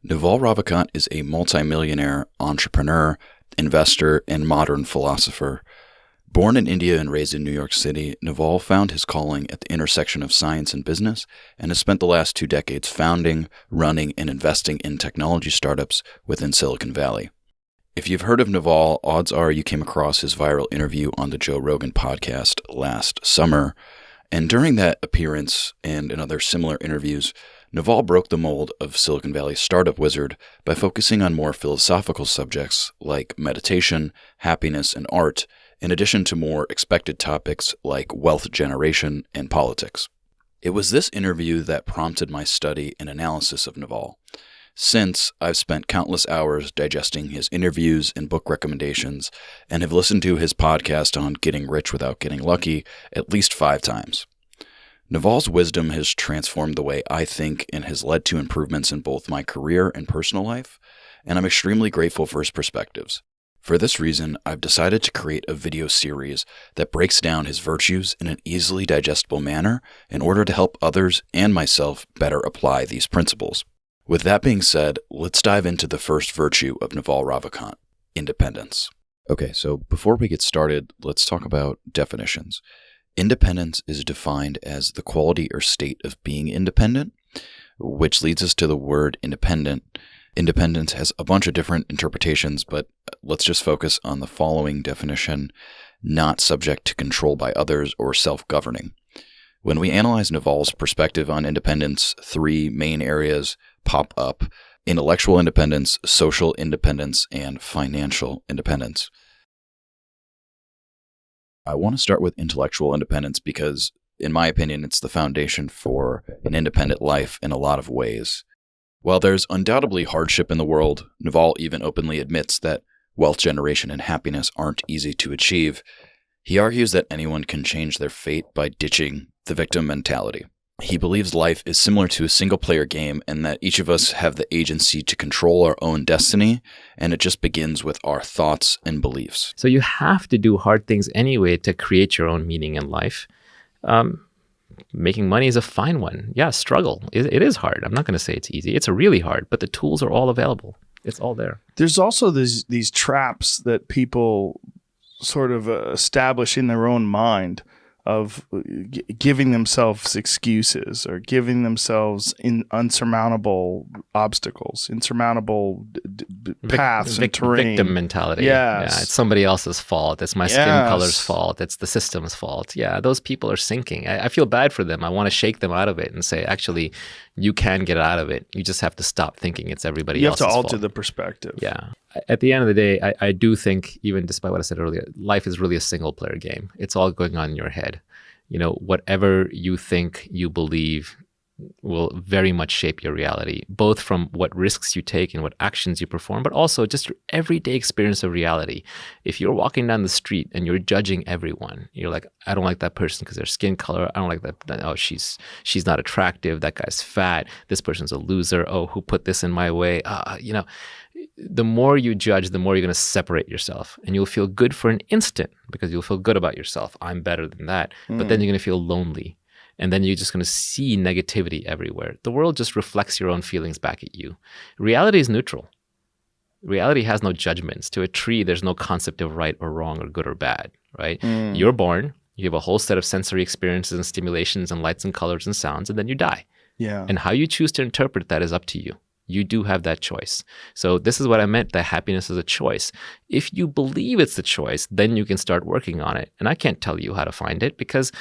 Naval Ravikant is a multi-millionaire, entrepreneur, investor, and modern philosopher. Born in India and raised in New York City, Naval found his calling at the intersection of science and business and has spent the last 2 decades founding, running, and investing in technology startups within Silicon Valley. If you've heard of Naval, odds are you came across his viral interview on the Joe Rogan podcast last summer. And during that appearance and in other similar interviews, Naval broke the mold of Silicon Valley's startup wizard by focusing on more philosophical subjects like meditation, happiness, and art, in addition to more expected topics like wealth generation and politics. It was this interview that prompted my study and analysis of Naval. Since, I've spent countless hours digesting his interviews and book recommendations and have listened to his podcast on getting rich without getting lucky at least 5 times. Naval's wisdom has transformed the way I think and has led to improvements in both my career and personal life, and I'm extremely grateful for his perspectives. For this reason, I've decided to create a video series that breaks down his virtues in an easily digestible manner in order to help others and myself better apply these principles. With that being said, let's dive into the first virtue of Naval Ravikant, independence. Okay, so before we get started, let's talk about definitions. Independence is defined as the quality or state of being independent, which leads us to the word independent. Independence has a bunch of different interpretations, but let's just focus on the following definition: not subject to control by others or self-governing. When we analyze Naval's perspective on independence, 3 main areas pop up: intellectual independence, social independence, and financial independence. I want to start with intellectual independence because, in my opinion, it's the foundation for an independent life in a lot of ways. While there's undoubtedly hardship in the world, Naval even openly admits that wealth generation and happiness aren't easy to achieve. He argues that anyone can change their fate by ditching the victim mentality. He believes life is similar to a single-player game and that each of us have the agency to control our own destiny, and it just begins with our thoughts and beliefs. So you have to do hard things anyway to create your own meaning in life. Making money is a fine one. Yeah, struggle. It is hard. I'm not going to say it's easy. It's really hard, but the tools are all available. It's all there. There's also these traps that people sort of establish in their own mind of giving themselves excuses or giving themselves insurmountable obstacles, insurmountable paths and terrain. Victim mentality. Yes. Yeah, it's somebody else's fault. It's my skin color's fault. It's the system's fault. Yeah, those people are sinking. I feel bad for them. I want to shake them out of it and say, actually, you can get out of it. You just have to stop thinking it's everybody else's fault. You have to alter the perspective. Yeah. At the end of the day, I do think, even despite what I said earlier, life is really a single-player game. It's all going on in your head. You know, whatever you think, you believe will very much shape your reality, both from what risks you take and what actions you perform, but also just your everyday experience of reality. If you're walking down the street and you're judging everyone, you're like, I don't like that person because their skin color. I don't like that. Oh, she's not attractive. That guy's fat. This person's a loser. Oh, who put this in my way? The more you judge, the more you're going to separate yourself, and you'll feel good for an instant because you'll feel good about yourself. I'm better than that. But then you're going to feel lonely. And then you're just going to see negativity everywhere. The world just reflects your own feelings back at you. Reality is neutral. Reality has no judgments. To a tree, there's no concept of right or wrong or good or bad, right? You're born, you have a whole set of sensory experiences and stimulations and lights and colors and sounds, and then you die. Yeah. And how you choose to interpret that is up to you. You do have that choice. So this is what I meant, that happiness is a choice. If you believe it's a choice, then you can start working on it. And I can't tell you how to find it because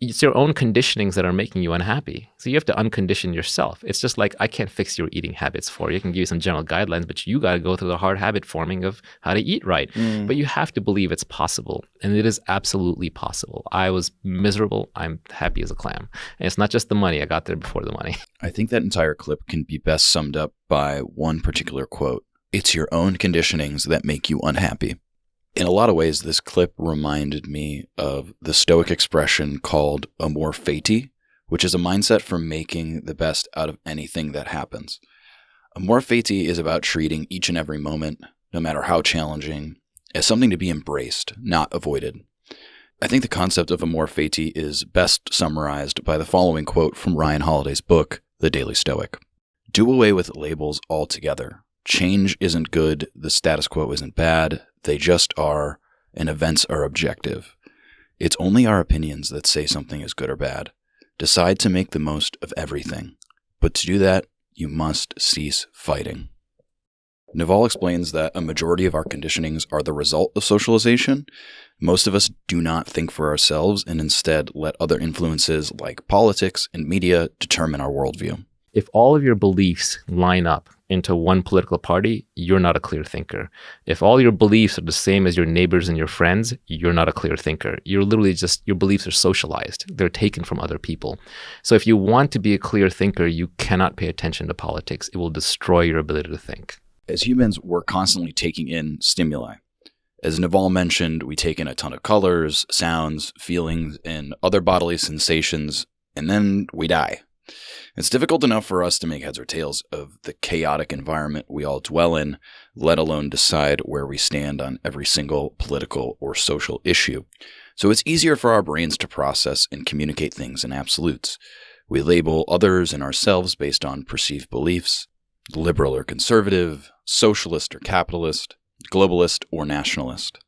it's your own conditionings that are making you unhappy. So you have to uncondition yourself. It's just like, I can't fix your eating habits for you. I can give you some general guidelines, but you got to go through the hard habit forming of how to eat right. But you have to believe it's possible. And it is absolutely possible. I was miserable. I'm happy as a clam. And it's not just the money. I got there before the money. I think that entire clip can be best summed up by one particular quote. It's your own conditionings that make you unhappy. In a lot of ways, this clip reminded me of the Stoic expression called amor fati, which is a mindset for making the best out of anything that happens. Amor fati is about treating each and every moment, no matter how challenging, as something to be embraced, not avoided. I think the concept of amor fati is best summarized by the following quote from Ryan Holiday's book, The Daily Stoic. Do away with labels altogether. Change isn't good, the status quo isn't bad, they just are, and events are objective. It's only our opinions that say something is good or bad. Decide to make the most of everything. But to do that, you must cease fighting. Naval explains that a majority of our conditionings are the result of socialization. Most of us do not think for ourselves and instead let other influences like politics and media determine our worldview. If all of your beliefs line up into one political party, you're not a clear thinker. If all your beliefs are the same as your neighbors and your friends, you're not a clear thinker. You're literally just, your beliefs are socialized. They're taken from other people. So if you want to be a clear thinker, you cannot pay attention to politics. It will destroy your ability to think. As humans, we're constantly taking in stimuli. As Naval mentioned, we take in a ton of colors, sounds, feelings, and other bodily sensations, and then we die. It's difficult enough for us to make heads or tails of the chaotic environment we all dwell in, let alone decide where we stand on every single political or social issue. So it's easier for our brains to process and communicate things in absolutes. We label others and ourselves based on perceived beliefs, liberal or conservative, socialist or capitalist, globalist or nationalist.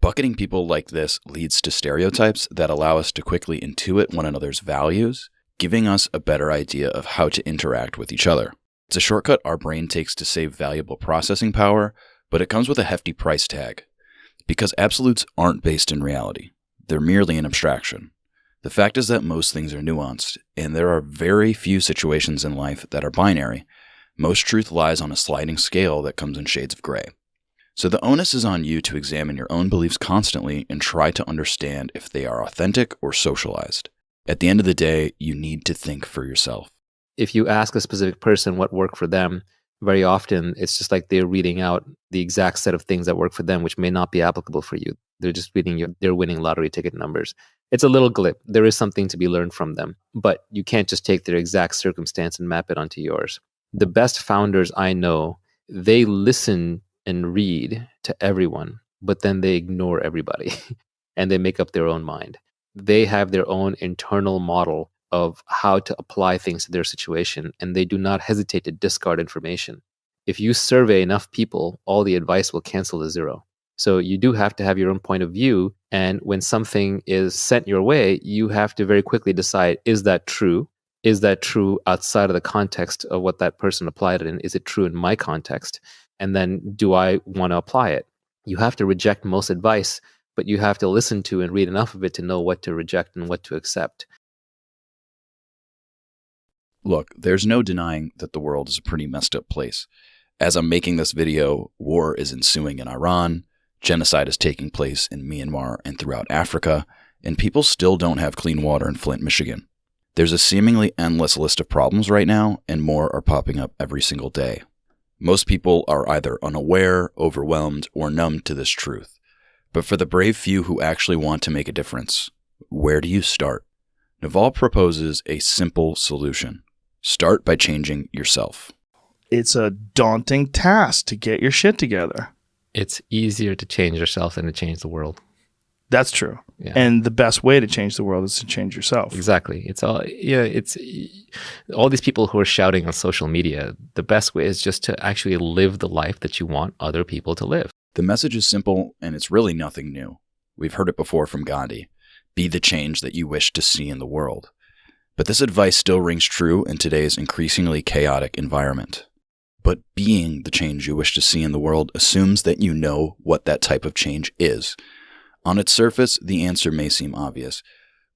Bucketing people like this leads to stereotypes that allow us to quickly intuit one another's values, giving us a better idea of how to interact with each other. It's a shortcut our brain takes to save valuable processing power, but it comes with a hefty price tag. Because absolutes aren't based in reality. They're merely an abstraction. The fact is that most things are nuanced, and there are very few situations in life that are binary. Most truth lies on a sliding scale that comes in shades of gray. So the onus is on you to examine your own beliefs constantly and try to understand if they are authentic or socialized. At the end of the day, you need to think for yourself. If you ask a specific person what worked for them, very often it's just like they're reading out the exact set of things that work for them, which may not be applicable for you. They're just reading their winning lottery ticket numbers. It's a little glib. There is something to be learned from them, but you can't just take their exact circumstance and map it onto yours. The best founders I know, they listen and read to everyone, but then they ignore everybody and they make up their own mind. They have their own internal model of how to apply things to their situation, and they do not hesitate to discard information. If you survey enough people, all the advice will cancel to zero. So you do have to have your own point of view, and when something is sent your way, you have to very quickly decide, is that true? Is that true outside of the context of what that person applied it in? Is it true in my context? And then do I want to apply it? You have to reject most advice, but you have to listen to and read enough of it to know what to reject and what to accept. Look, there's no denying that the world is a pretty messed up place. As I'm making this video, war is ensuing in Iran, genocide is taking place in Myanmar and throughout Africa, and people still don't have clean water in Flint, Michigan. There's a seemingly endless list of problems right now, and more are popping up every single day. Most people are either unaware, overwhelmed, or numb to this truth. But for the brave few who actually want to make a difference, where do you start? Naval proposes a simple solution. Start by changing yourself. It's a daunting task to get your shit together. It's easier to change yourself than to change the world. That's true. Yeah. And the best way to change the world is to change yourself. Exactly. It's all these people who are shouting on social media. The best way is just to actually live the life that you want other people to live. The message is simple, and it's really nothing new. We've heard it before from Gandhi. Be the change that you wish to see in the world. But this advice still rings true in today's increasingly chaotic environment. But being the change you wish to see in the world assumes that you know what that type of change is. On its surface, the answer may seem obvious,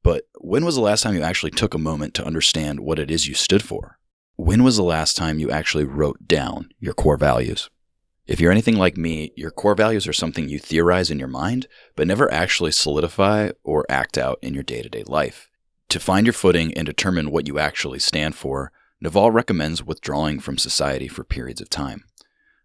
but when was the last time you actually took a moment to understand what it is you stood for? When was the last time you actually wrote down your core values? If you're anything like me, your core values are something you theorize in your mind, but never actually solidify or act out in your day-to-day life. To find your footing and determine what you actually stand for, Naval recommends withdrawing from society for periods of time.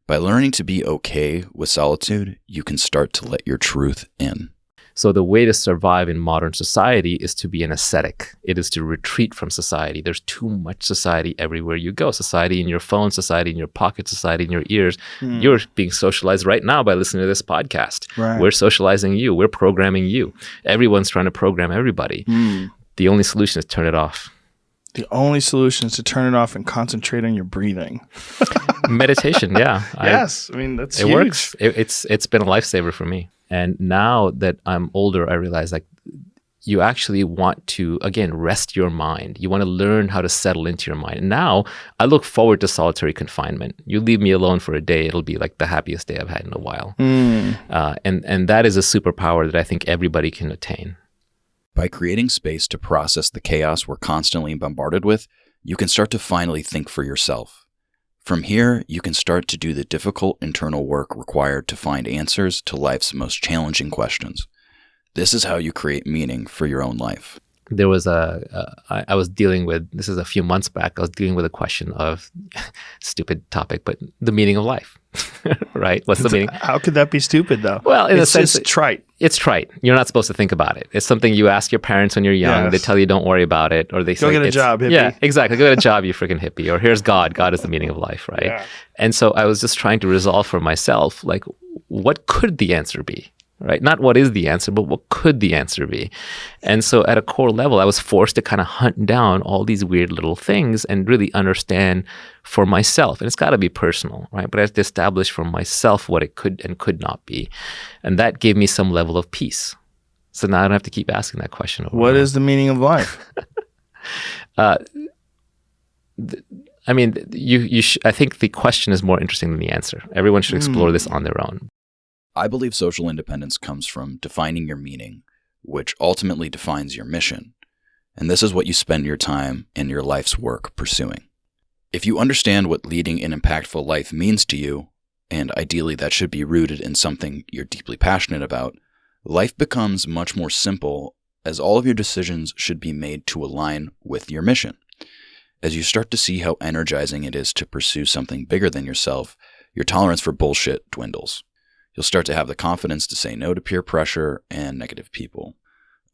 By learning to be okay with solitude, you can start to let your truth in. So the way to survive in modern society is to be an ascetic. It is to retreat from society. There's too much society everywhere you go. Society in your phone, society in your pocket, society in your ears. You're being socialized right now by listening to this podcast. Right. We're socializing you. We're programming you. Everyone's trying to program everybody. The only solution is turn it off. The only solution is to turn it off and concentrate on your breathing. Meditation, yeah. Yes, I mean that's it huge. works. It's been a lifesaver for me. And now that I'm older, I realize like you actually want to, again, rest your mind. You want to learn how to settle into your mind. And now I look forward to solitary confinement. You leave me alone for a day, it'll be like the happiest day I've had in a while. And that is a superpower that I think everybody can attain. By creating space to process the chaos we're constantly bombarded with, you can start to finally think for yourself. From here, you can start to do the difficult internal work required to find answers to life's most challenging questions. This is how you create meaning for your own life. There was I was dealing with, this is a few months back, I was dealing with a question of, stupid topic, but the meaning of life, right? What's the meaning? How could that be stupid though? Well, in it's a sense, just trite. It's trite. You're not supposed to think about it. It's something you ask your parents when you're young. Yes. They tell you don't worry about it, or they say, Go get a job, hippie. Yeah, exactly. Go get a job, you freaking hippie. Or here's God. God is the meaning of life, right? Yeah. And so I was just trying to resolve for myself, like, what could the answer be? Right? Not what is the answer, but what could the answer be? And so at a core level, I was forced to kind of hunt down all these weird little things and really understand for myself. And it's got to be personal, right? But I have to establish for myself what it could and could not be. And that gave me some level of peace. So now I don't have to keep asking that question over. What is the meaning of life? I mean, I think the question is more interesting than the answer. Everyone should explore this on their own. I believe social independence comes from defining your meaning, which ultimately defines your mission. And this is what you spend your time and your life's work pursuing. If you understand what leading an impactful life means to you, and ideally that should be rooted in something you're deeply passionate about, life becomes much more simple, as all of your decisions should be made to align with your mission. As you start to see how energizing it is to pursue something bigger than yourself, your tolerance for bullshit dwindles. You'll start to have the confidence to say no to peer pressure and negative people.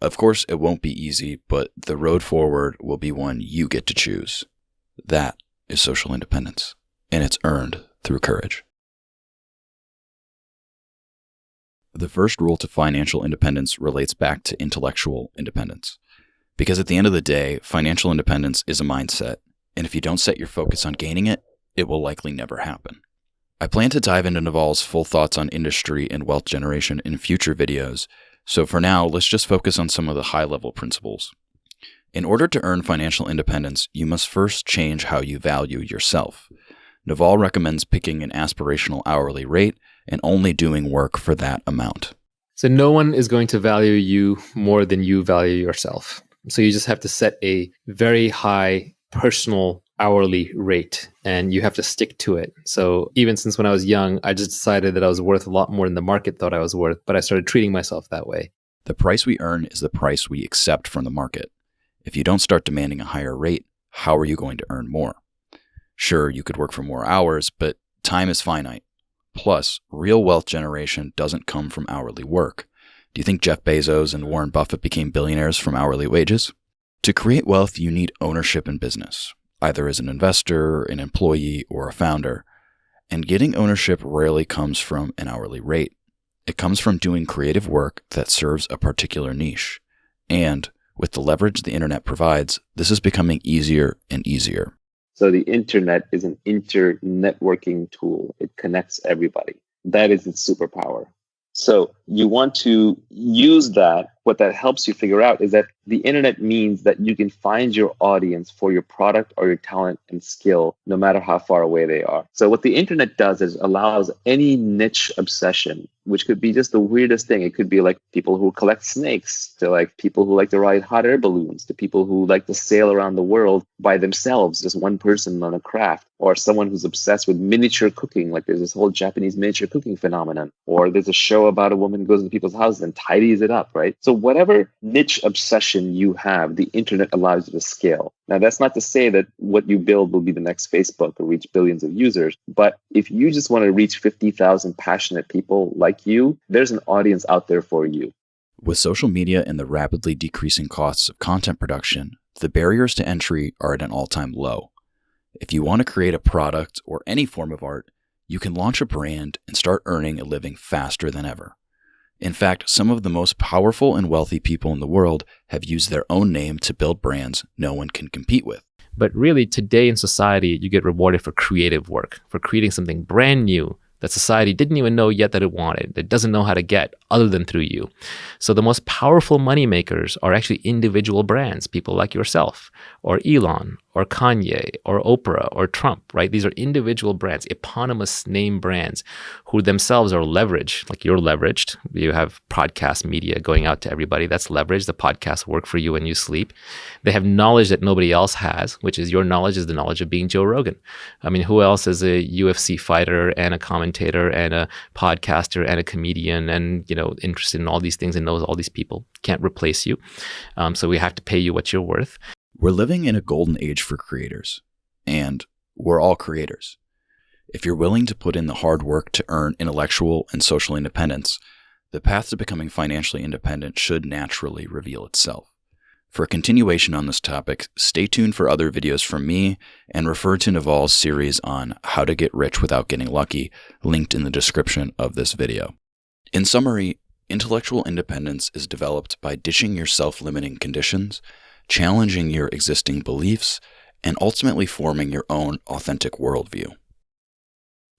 Of course, it won't be easy, but the road forward will be one you get to choose. That is social independence, and it's earned through courage. The first rule to financial independence relates back to intellectual independence. Because at the end of the day, financial independence is a mindset, and if you don't set your focus on gaining it, it will likely never happen. I plan to dive into Naval's full thoughts on industry and wealth generation in future videos, so for now, let's just focus on some of the high-level principles. In order to earn financial independence, you must first change how you value yourself. Naval recommends picking an aspirational hourly rate and only doing work for that amount. So no one is going to value you more than you value yourself. So you just have to set a very high personal hourly rate and you have to stick to it. So even since when I was young, I just decided that I was worth a lot more than the market thought I was worth, but I started treating myself that way. The price we earn is the price we accept from the market. If you don't start demanding a higher rate, how are you going to earn more? Sure, you could work for more hours, but time is finite. Plus, real wealth generation doesn't come from hourly work. Do you think Jeff Bezos and Warren Buffett became billionaires from hourly wages? To create wealth, you need ownership in business, either as an investor, an employee, or a founder. And getting ownership rarely comes from an hourly rate. It comes from doing creative work that serves a particular niche. And with the leverage the internet provides, this is becoming easier and easier. So the internet is an inter-networking tool. It connects everybody. That is its superpower. So you want to use that. What that helps you figure out is that the internet means that you can find your audience for your product or your talent and skill, no matter how far away they are. So what the internet does is allows any niche obsession, which could be just the weirdest thing. It could be like people who collect snakes, to like people who like to ride hot air balloons, to people who like to sail around the world by themselves, just one person on a craft, or someone who's obsessed with miniature cooking. Like there's this whole Japanese miniature cooking phenomenon, or there's a show about a woman who goes into people's houses and tidies it up, right? So whatever niche obsession you have, the internet allows you to scale. Now, that's not to say that what you build will be the next Facebook or reach billions of users. But if you just want to reach 50,000 passionate people like you, there's an audience out there for you. With social media and the rapidly decreasing costs of content production, the barriers to entry are at an all-time low. If you want to create a product or any form of art, you can launch a brand and start earning a living faster than ever. In fact, some of the most powerful and wealthy people in the world have used their own name to build brands no one can compete with. But really, today in society, you get rewarded for creative work, for creating something brand new that society didn't even know yet that it wanted, that doesn't know how to get other than through you. So the most powerful money makers are actually individual brands, people like yourself, or Elon, or Kanye, or Oprah, or Trump, right? These are individual brands, eponymous name brands, who themselves are leveraged. Like you're leveraged. You have podcast media going out to everybody. That's leverage. The podcasts work for you when you sleep. They have knowledge that nobody else has, which is your knowledge is the knowledge of being Joe Rogan. I mean, who else is a UFC fighter and a commentator and a podcaster and a comedian and, interested in all these things and knows all these people? Can't replace you. So we have to pay you what you're worth. We're living in a golden age for creators, and we're all creators. If you're willing to put in the hard work to earn intellectual and social independence, the path to becoming financially independent should naturally reveal itself. For a continuation on this topic, stay tuned for other videos from me and refer to Naval's series on how to get rich without getting lucky, linked in the description of this video. In summary, intellectual independence is developed by ditching your self-limiting conditions, challenging your existing beliefs, and ultimately forming your own authentic worldview.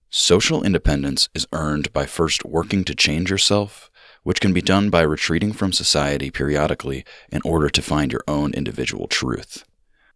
Social independence is earned by first working to change yourself, which can be done by retreating from society periodically in order to find your own individual truth.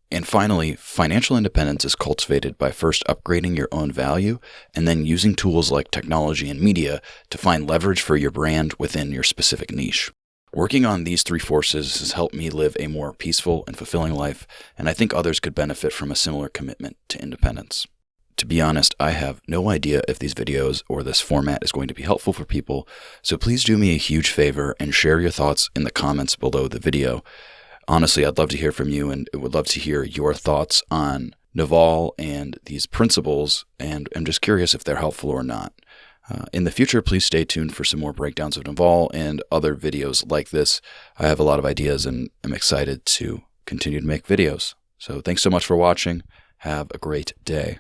And finally, financial independence is cultivated by first upgrading your own value and then using tools like technology and media to find leverage for your brand within your specific niche. Working on these three forces has helped me live a more peaceful and fulfilling life, and I think others could benefit from a similar commitment to independence. To be honest, I have no idea if these videos or this format is going to be helpful for people, so please do me a huge favor and share your thoughts in the comments below the video. Honestly, I'd love to hear from you and would love to hear your thoughts on Naval and these principles, and I'm just curious if they're helpful or not. In the future, please stay tuned for some more breakdowns of Naval and other videos like this. I have a lot of ideas and I'm excited to continue to make videos. So thanks so much for watching. Have a great day.